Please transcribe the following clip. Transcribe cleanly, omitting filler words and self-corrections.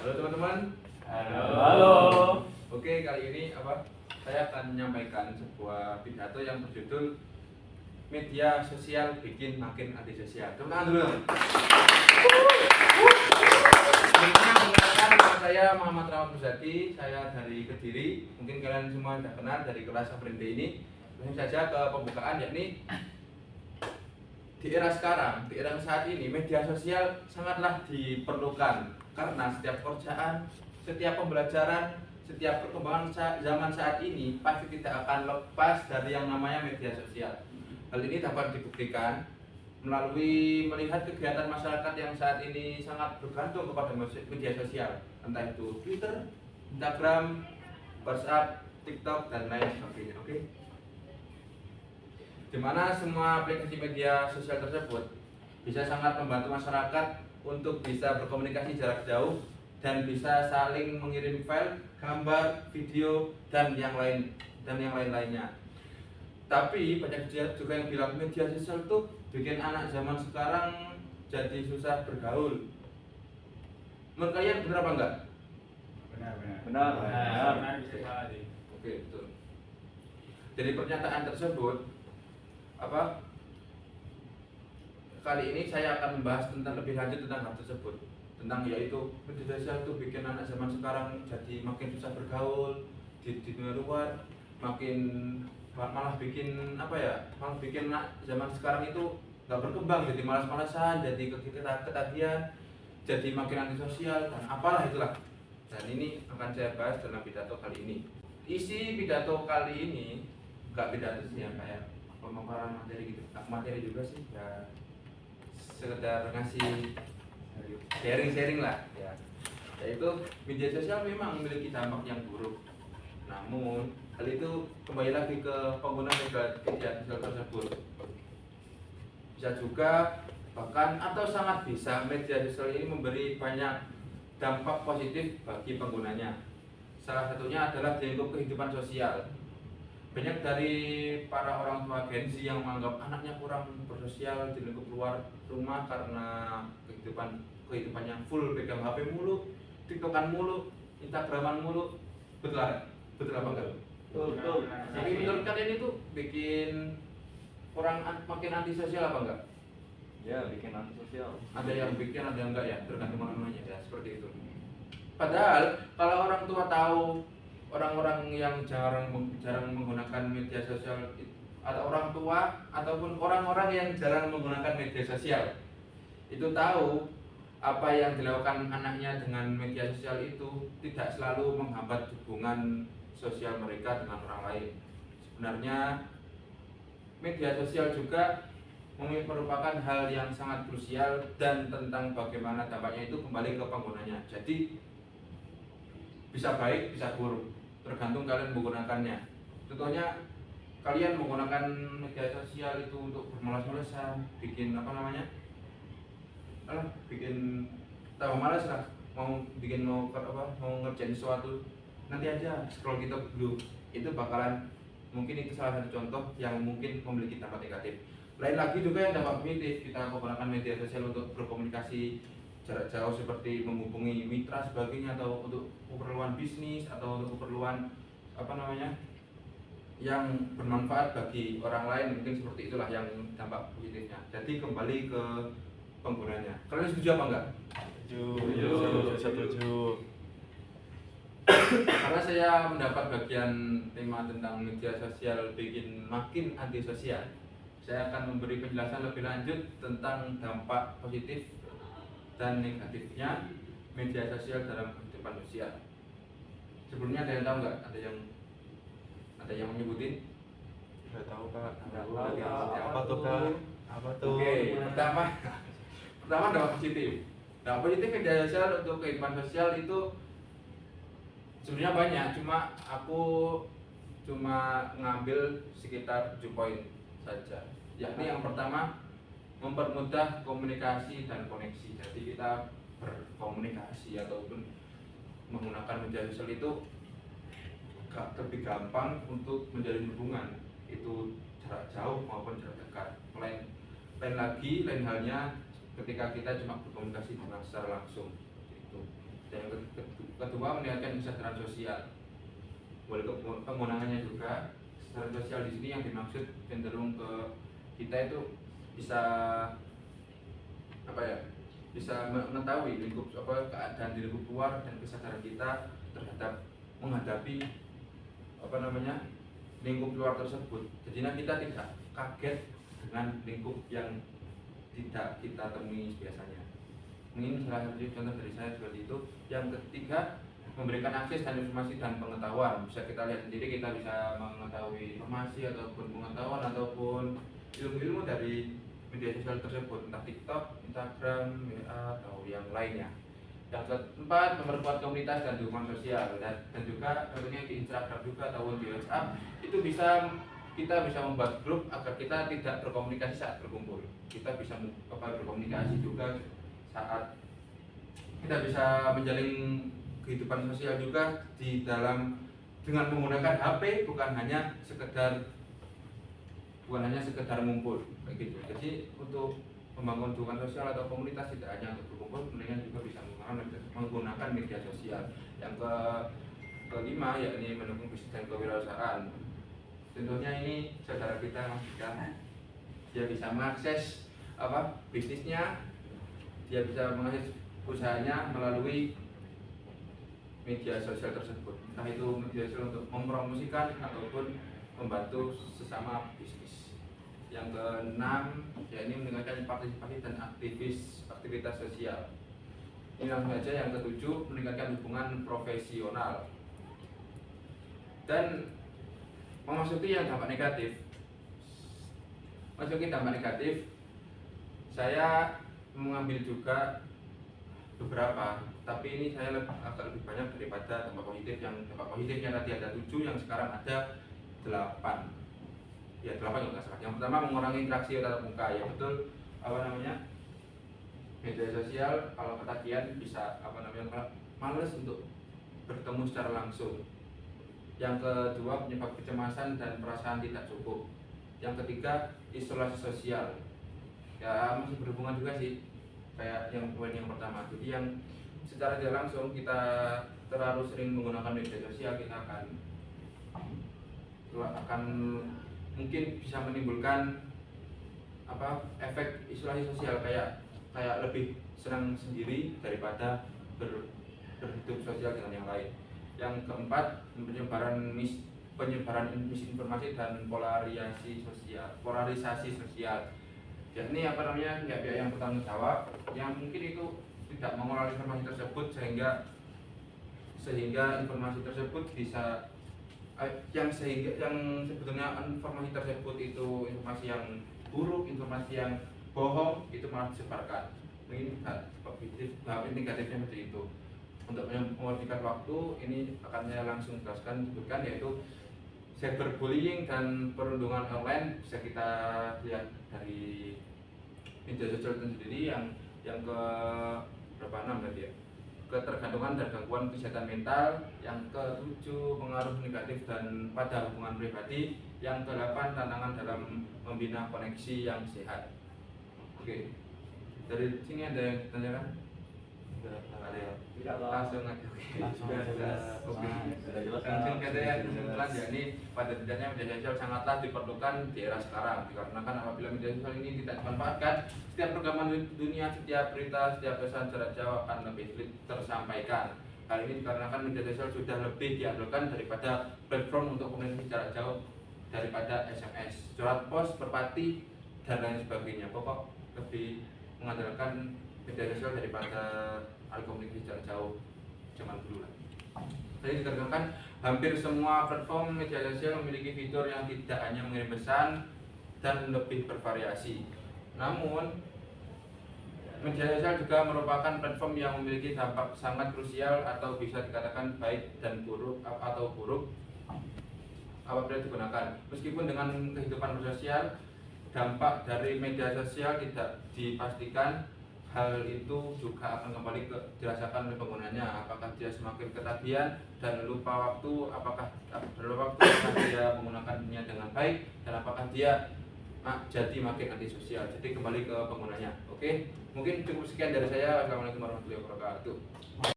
Halo teman-teman. Halo. Oke, kali ini saya akan menyampaikan sebuah pidato yang berjudul Media Sosial Bikin Makin Antisosial. Tepuk tangan dulu. Sebelumnya perkenalkan, nama saya Muhammad Rahmat Muzaki. Saya dari Kediri. Mungkin kalian semua sudah kenal dari kelas Aprende ini. Langsung saja ke pembukaan, yakni di era sekarang, di era saat ini, media sosial sangatlah diperlukan karena setiap pekerjaan, setiap pembelajaran, setiap perkembangan zaman saat ini pasti tidak akan lepas dari yang namanya media sosial. Hal ini dapat dibuktikan melalui melihat kegiatan masyarakat yang saat ini sangat bergantung kepada media sosial, entah itu Twitter, Instagram, WhatsApp, TikTok, dan lain sebagainya. Oke? Di mana semua aplikasi media sosial tersebut bisa sangat membantu masyarakat untuk bisa berkomunikasi jarak jauh dan bisa saling mengirim file, gambar, video, dan yang lain-lainnya. Tapi banyak juga yang bilang media sosial itu bikin anak zaman sekarang jadi susah bergaul. Menurut kalian benar apa enggak? Benar. Oke, betul. Dari pernyataan tersebut, kali ini saya akan membahas tentang lebih lanjut tentang hal tersebut, tentang yaitu media sosial itu bikin anak zaman sekarang jadi makin susah bergaul di dunia luar, malah bikin anak zaman sekarang itu nggak berkembang, jadi malas-malasan, jadi ketagihan, jadi makin antisosial dan apalah itulah. Dan ini akan saya bahas dalam pidato kali ini. Isi pidato kali ini nggak pidato sih, yang kayak pemaparan materi gitu, materi juga sih ya, sekedar ngasih sharing lah ya. Yaitu media sosial memang memiliki dampak yang buruk, namun hal itu kembali lagi ke pengguna media sosial tersebut. Bisa juga bahkan atau sangat bisa media sosial ini memberi banyak dampak positif bagi penggunanya. Salah satunya adalah di lingkup kehidupan sosial. Banyak dari para orang tua Gen Z yang menganggap anaknya kurang bersosial di lingkup luar rumah karena kehidupannya full pegang HP mulu, TikTokan mulu, Instagraman mulu. Betul apa enggak? Betul. Tapi menurut kalian itu bikin orang makin antisosial apa enggak? Ya, bikin antisosial. Ada yang bikin, ada yang enggak ya, tergantung orangnya ya, seperti itu. Padahal kalau orang tua tahu, orang-orang yang jarang menggunakan media sosial, atau orang tua ataupun orang-orang yang jarang menggunakan media sosial itu tahu apa yang dilakukan anaknya dengan media sosial itu tidak selalu menghambat hubungan sosial mereka dengan orang lain. Sebenarnya media sosial juga merupakan hal yang sangat krusial dan tentang bagaimana dampaknya itu kembali ke penggunanya. Jadi bisa baik, bisa buruk, tergantung kalian menggunakannya. Contohnya kalian menggunakan media sosial itu untuk bermalas-malasan, bikin bikin tambah malas lah, mau ngerjain sesuatu, nanti aja scroll gitu dulu. Itu mungkin itu salah satu contoh yang mungkin memiliki dampak negatif. Lain lagi juga yang dampak positif, kita menggunakan media sosial untuk berkomunikasi jarak jauh seperti menghubungi mitra sebagainya, atau untuk keperluan bisnis, atau untuk keperluan yang bermanfaat bagi orang lain. Mungkin seperti itulah yang dampak positifnya. Jadi kembali ke penggunanya. Kalian setuju apa enggak? Setuju. Karena saya mendapat bagian tema tentang media sosial bikin makin antisosial, saya akan memberi penjelasan lebih lanjut tentang dampak positif dan negatifnya media sosial dalam kehidupan sosial. Sebelumnya ada yang tahu nggak? Ada yang menyebutin? Nggak tahu, Kak. Apa tuh, Kak? Apa tuh? Oke, pertama dampak positif. Dampak positif media sosial untuk kehidupan sosial itu sebenarnya banyak, aku cuma ngambil sekitar 7 poin saja. Yakni yang pertama, mempermudah komunikasi dan koneksi. Jadi kita berkomunikasi ataupun menggunakan media sosial itu lebih gampang untuk menjalin hubungan, itu jarak jauh maupun jarak dekat. Lain halnya ketika kita cuma berkomunikasi dengan secara langsung. Itu. Dan yang kedua meningkatkan kesadaran sosial. Penggunaannya juga kesadaran sosial di sini yang dimaksud cenderung ke kita itu bisa apa ya, bisa mengetahui lingkup keadaan di lingkup luar dan kesadaran kita terhadap menghadapi lingkup luar tersebut. Jadinya kita tidak kaget dengan lingkup yang tidak kita temui biasanya. Mungkin salah satu contoh dari saya seperti itu. Yang ketiga, memberikan akses dan informasi dan pengetahuan. Bisa kita lihat sendiri, kita bisa mengetahui informasi ataupun pengetahuan ataupun ilmu-ilmu dari media sosial tersebut, entah TikTok, Instagram, WA atau yang lainnya. Yang keempat, memperkuat komunitas dan dukungan sosial, dan juga tentunya di Instagram juga ataupun di WhatsApp itu kita bisa membuat grup agar kita tidak berkomunikasi saat berkumpul. Kita bisa berkomunikasi juga saat kita bisa menjalin kehidupan sosial juga dengan menggunakan HP, bukan hanya sekedar ngumpul kayak gitu. Jadi untuk membangun dukungan sosial atau komunitas tidak hanya untuk berkumpul, kemudian juga bisa menggunakan media sosial. Yang kelima yakni mendukung bisnis dan kewirausahaan. Tentunya ini saudara kita dia bisa mengakses bisnisnya, dia bisa mengakses usahanya melalui media sosial tersebut, entah itu media sosial untuk mempromosikan ataupun membantu sesama bisnis. Yang keenam yakni meningkatkan partisipasi dan aktivitas sosial. Ini langsung saja. Yang ketujuh, meningkatkan hubungan profesional. Dan memasuki yang dampak negatif. Saya mengambil juga beberapa, tapi ini saya agak lebih banyak daripada dampak positif. Yang dampak positifnya tadi ada 7, yang sekarang ada 8. Ya 8 kalau nggak salah. Yang pertama, mengurangi interaksi tatap muka. Ya betul, media sosial kalau kata Kian bisa males untuk bertemu secara langsung. Yang kedua, penyebab kecemasan dan perasaan tidak cukup. Yang ketiga, isolasi sosial. Ya masih berhubungan juga sih kayak yang poin yang pertama. Jadi yang secara tidak langsung kita terlalu sering menggunakan media sosial, kita akan mungkin bisa menimbulkan efek isolasi sosial, kayak lebih senang sendiri daripada berhidup sosial dengan yang lain. Yang keempat, penyebaran misinformasi dan polarisasi sosial. Yakni pihak-pihak yang bertanggung jawab yang mungkin itu tidak mengolah informasi tersebut sehingga informasi tersebut bisa yang sebetulnya informasi tersebut itu informasi yang buruk, informasi yang bohong, itu malah disebarkan. Mungkin negatifnya seperti itu. Untuk memodifikasi waktu ini akan saya langsung sebutkan, yaitu cyberbullying dan perundungan online. Bisa kita lihat dari media sosial itu sendiri. Yang ke berapa 6 tadi ya, ketergantungan dan gangguan kesehatan mental. Yang ke-7, pengaruh negatif dan pada hubungan pribadi. Yang ke-8, tantangan dalam membina koneksi yang sehat. Oke, dari sini ada yang ditanyakan? Ada ya? Tidak, langsung aja. Langsung aja. Oke. Jelas. Langsung kata ya, kesimpulan yakni pada tidaknya media sosial sangatlah diperlukan di era sekarang, dikarenakan apabila media sosial ini tidak dimanfaatkan, setiap perkembangan dunia, setiap berita, setiap pesan jarak jauh akan lebih sulit tersampaikan. Hal ini dikarenakan media sosial sudah lebih diandalkan daripada platform untuk komunikasi jarak jauh, daripada SMS, surat pos, merpati, dan lain sebagainya. Pokok lebih mengandalkan media sosial daripada komunikasi jarak jauh zaman dulu lah. Jadi dikarenakan hampir semua platform media sosial memiliki fitur yang tidak hanya mengirim pesan dan lebih bervariasi. Namun media sosial juga merupakan platform yang memiliki dampak sangat krusial, atau bisa dikatakan baik dan buruk apabila digunakan. Meskipun dengan kehidupan bersosial, dampak dari media sosial tidak dipastikan. Hal itu juga akan kembali dirasakan oleh penggunanya. Apakah dia semakin ketagihan dan lupa waktu, apakah dia menggunakannya dengan baik, dan apakah dia jadi makin antisosial. Jadi kembali ke penggunanya. Oke, mungkin cukup sekian dari saya. Assalamualaikum warahmatullahi wabarakatuh.